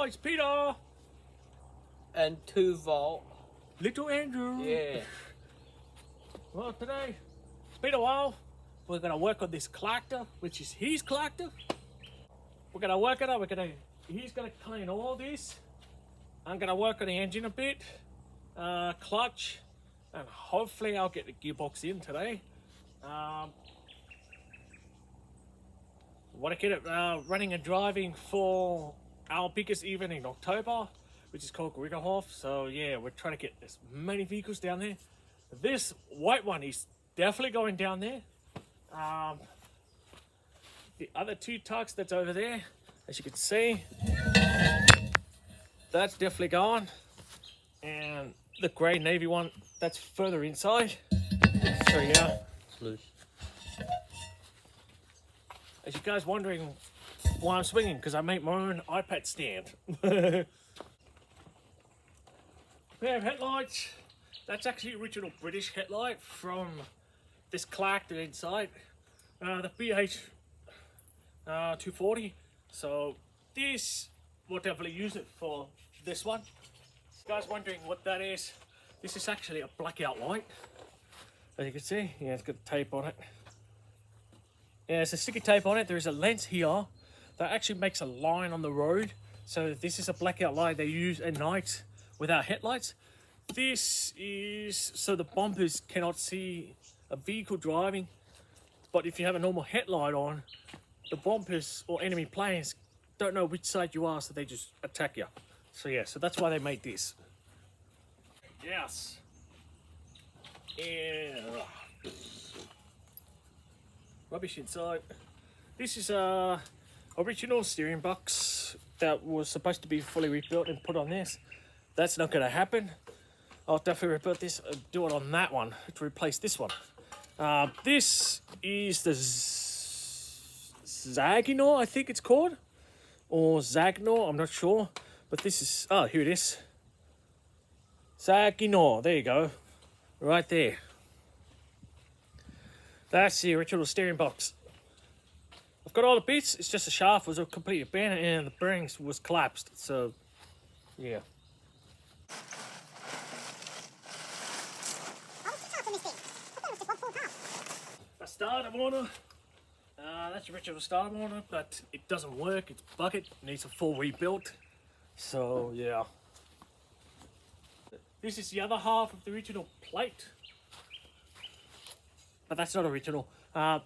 it's Peter. And 2-volt. Little Andrew. Yeah. Well, today, it's been a while. We're going to work on this clarktor, which is his clarktor. We're going to work it out. He's going to clean all this. I'm going to work on the engine a bit, clutch, and hopefully I'll get the gearbox in today. Want to get it running and driving for our biggest event in October, which is called Hof. So yeah, we're trying to get as many vehicles down there. This white one is definitely going down there. The other two tugs that's over there, as you can see, that's definitely going. And the grey navy one, that's further inside. So yeah, It's loose. as you guys wondering why I'm swinging, because I make my own iPad stand. We have headlights. That's actually original British headlight from this clarktor inside. The BH 240. So this, we'll definitely use it for this one. You guys wondering what that is? This is actually a blackout light. As you can see, yeah, it's got tape on it. Yeah, it's a sticky tape on it. There is a lens here that actually makes a line on the road. So this is a blackout light they use at night without headlights. This is so the bumpers cannot see a vehicle driving, but if you have a normal headlight on, the bumpers or enemy planes don't know which side you are, so they just attack you. So yeah, so that's why they made this. Yes. Yeah. Rubbish inside. This is a original steering box that was supposed to be fully rebuilt and put on this. That's not going to happen. I'll definitely rebuild this and do it on that one to replace this one. This is the Zaginor, I think it's called, or Zagnor, I'm not sure. But this is, oh, here it is. Zaginor, there you go, right there. That's the original steering box. I've got all the bits. It's just the shaft was completely abandoned and the bearings was collapsed. So, yeah. A starter motor. That's the original starter motor, but it doesn't work. It's bucket. It needs a full rebuild. So yeah. This is the other half of the original plate. But that's not original.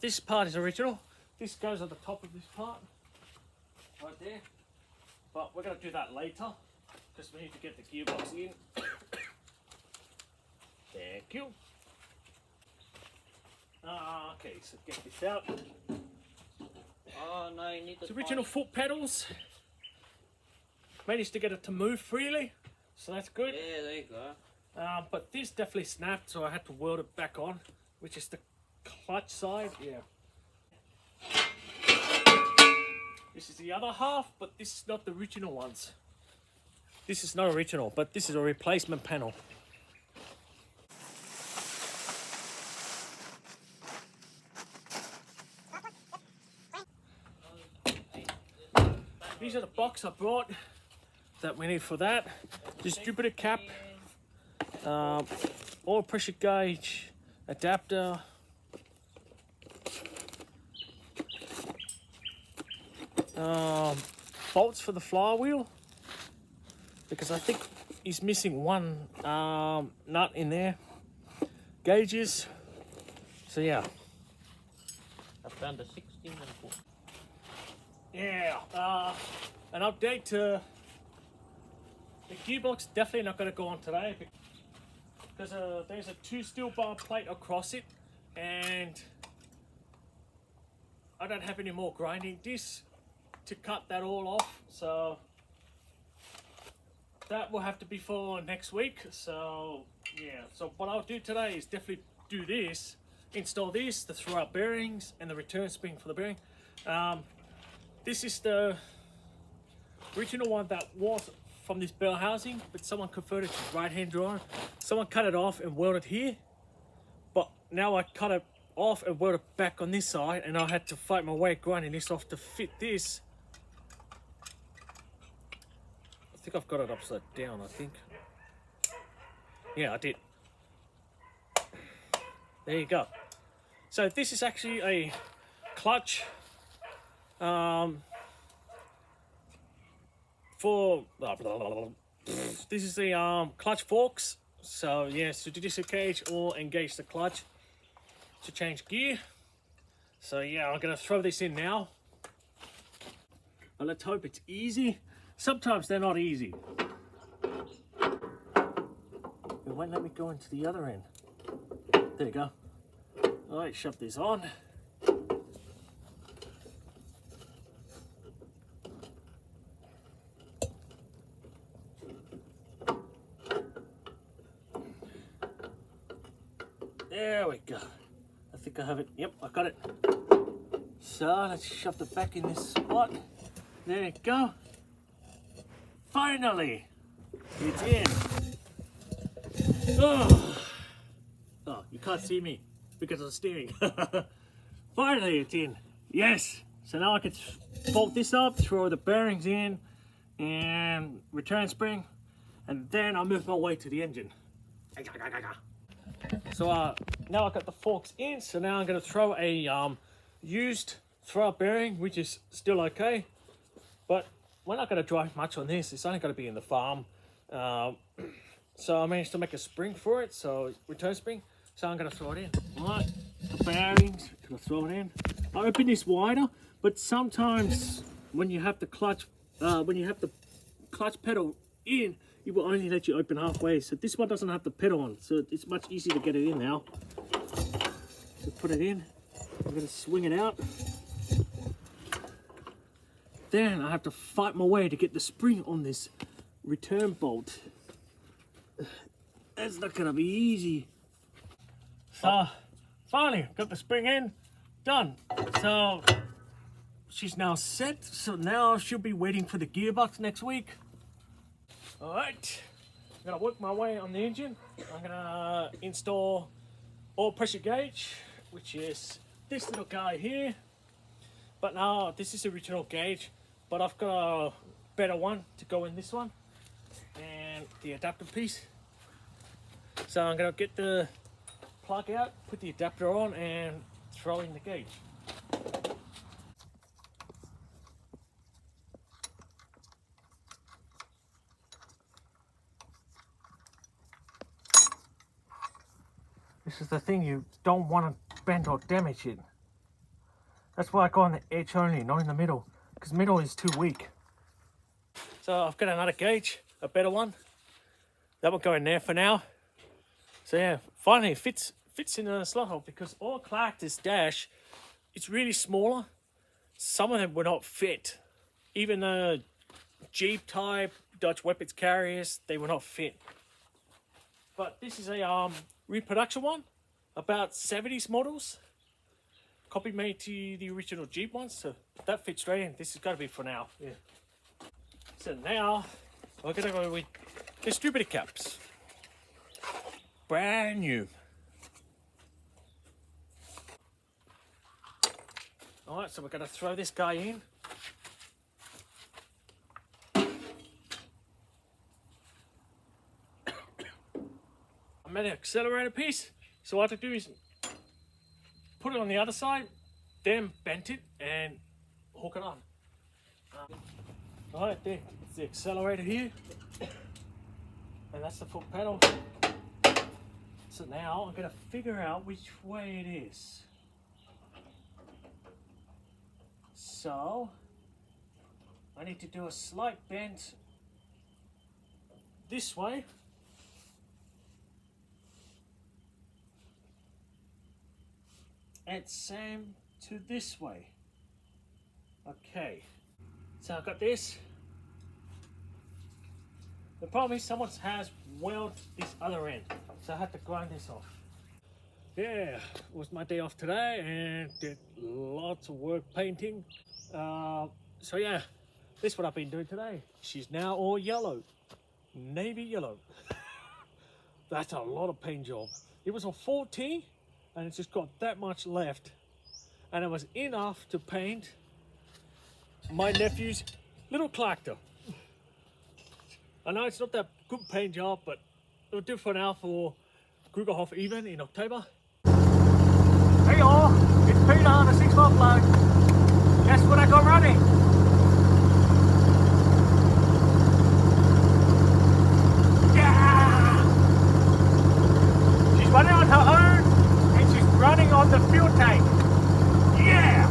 This part is original. This goes on the top of this part. Right there. But we're going to do that later. Because we need to get the gearbox in. Thank you. Okay, so get this out. Oh no, you need the original foot pedals. Managed to get it to move freely. So that's good. Yeah, there you go. But this definitely snapped, so I had to weld it back on, which is the clutch side. Yeah. This is the other half, but this is not the original ones. This is not original, but this is a replacement panel. These are the box I brought that we need for that. Distributor cap, oil pressure gauge, adapter, bolts for the flywheel, because I think he's missing one nut in there, gauges, so yeah. I found a 16 and 4. Yeah, an update to the gearbox. Definitely not going to go on today because there's a 2 steel bar plate across it, and I don't have any more grinding discs to cut that all off, so that will have to be for next week. So yeah, so what I'll do today is definitely do this, install this, the throw out bearings and the return spring for the bearing. This is the original one that was from this bell housing, but someone converted to right-hand drive. Someone cut it off and welded here, but now I cut it off and welded it back on this side, and I had to fight my way grinding this off to fit this. think I've got it upside down, I think. Yeah, I did. There you go. So this is actually a clutch for this is the clutch forks. So yes, to disengage or engage the clutch to change gear. So yeah, I'm gonna throw this in now. And let's hope it's easy. Sometimes they're not easy. It won't let me go into the other end. There you go. All right, shove this on. There we go. I think I have it. Yep, I got it. So let's shove it back in this spot. There you go. Finally, it's in. Oh, you can't see me because of the steering. Finally, it's in. Yes. So now I can bolt this up, throw the bearings in, and return spring, and then I'll move my way to the engine. So now I've got the forks in, so now I'm going to throw a used throw-up bearing, which is still okay, but we're not going to drive much on this. It's only going to be in the farm. So I managed to make a spring for it, so return spring. So I'm going to throw it in. Right, the bearings, going to throw it in. I open this wider, but sometimes when you have the clutch, pedal in, it will only let you open halfway. So this one doesn't have the pedal on, so it's much easier to get it in now. So put it in. I'm going to swing it out. Then I have to fight my way to get the spring on this return bolt. That's not going to be easy. So finally got the spring in, done. So she's now set. So now she'll be waiting for the gearbox next week. All right, I'm gonna work my way on the engine. I'm gonna install oil pressure gauge, which is this little guy here. But now this is the original gauge, but I've got a better one to go in this one, and the adapter piece. So I'm gonna get the plug out, put the adapter on, and throw in the gauge. This is the thing, you don't want to bend or damage it. That's why I go on the edge only, not in the middle, because middle is too weak. So I've got another gauge, a better one. That will go in there for now. So yeah, finally it fits in a slot hole, because all Clarktor's dash, it's really smaller. Some of them will not fit. Even the Jeep type, Dodge Weapons carriers, they will not fit. But this is a reproduction one, about 70s models. Copy made to the original Jeep ones, so that fits straight in. This has got to be for now. Yeah. So now we're gonna go with distributor caps. Brand new. All right, so we're gonna throw this guy in. I made an accelerator piece, so what I have to do is put it on the other side, then bend it and hook it on. All right, there, it's the accelerator here, and that's the foot pedal. So now I'm gonna figure out which way it is. So I need to do a slight bend this way. And same to this way. Okay, so I've got this. The problem is someone has welded this other end, so I have to grind this off. Yeah, it was my day off today and did lots of work painting. So yeah, this is what I've been doing today. She's now all yellow, navy yellow. That's a lot of paint job. It was a 14 and it's just got that much left. And it was enough to paint my nephew's little Clarktor. I know it's not that good paying job, but it'll do for now for Krugerhof even in October. Hey all, it's Peter on the 6-volt bloke. Guess what I got running? Yeah! She's running on her own and she's running on the fuel tank. Yeah!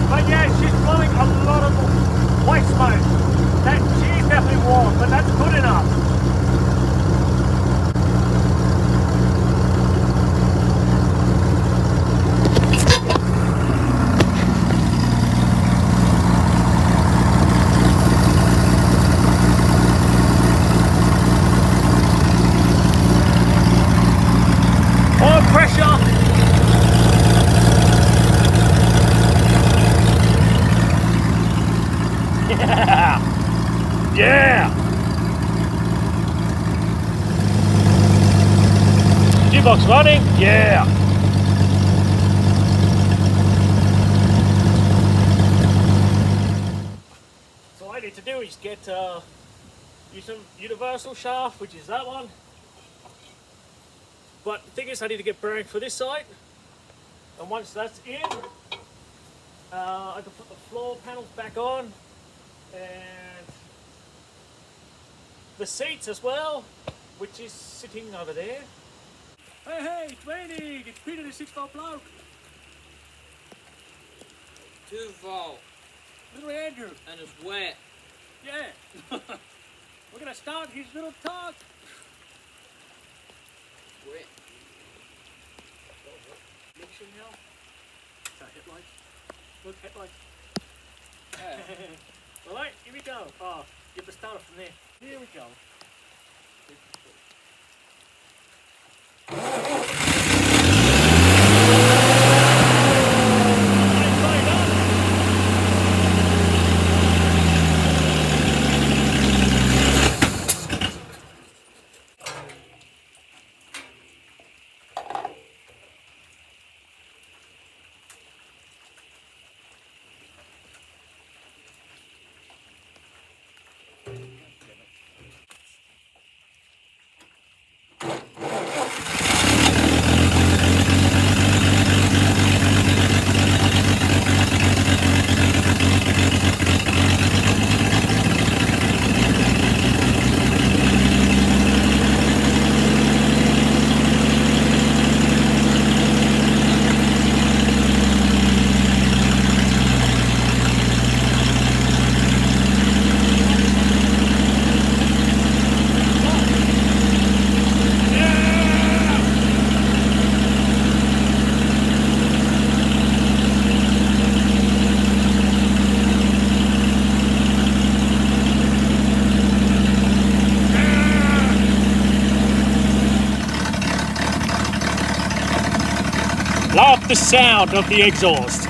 But yeah, she's blowing a lot of white smoke. She's definitely warm, but that's good enough. More pressure. Yeah! Yeah! Gearbox running? Yeah! So all I need to do is get use some universal shaft, which is that one. But the thing is, I need to get bearing for this side. And once that's in, I can put the floor panels back on and the seats as well, which is sitting over there. Hey, it's raining! It's Peter the 6-volt bloke. 2 volt. Little Andrew. And it's wet. Yeah. We're gonna start his little talk. Wet. Mixing now. So headlights. Look, headlights. Alright, here we go. Oh, get the starter from there. Here we go. Love the sound of the exhaust.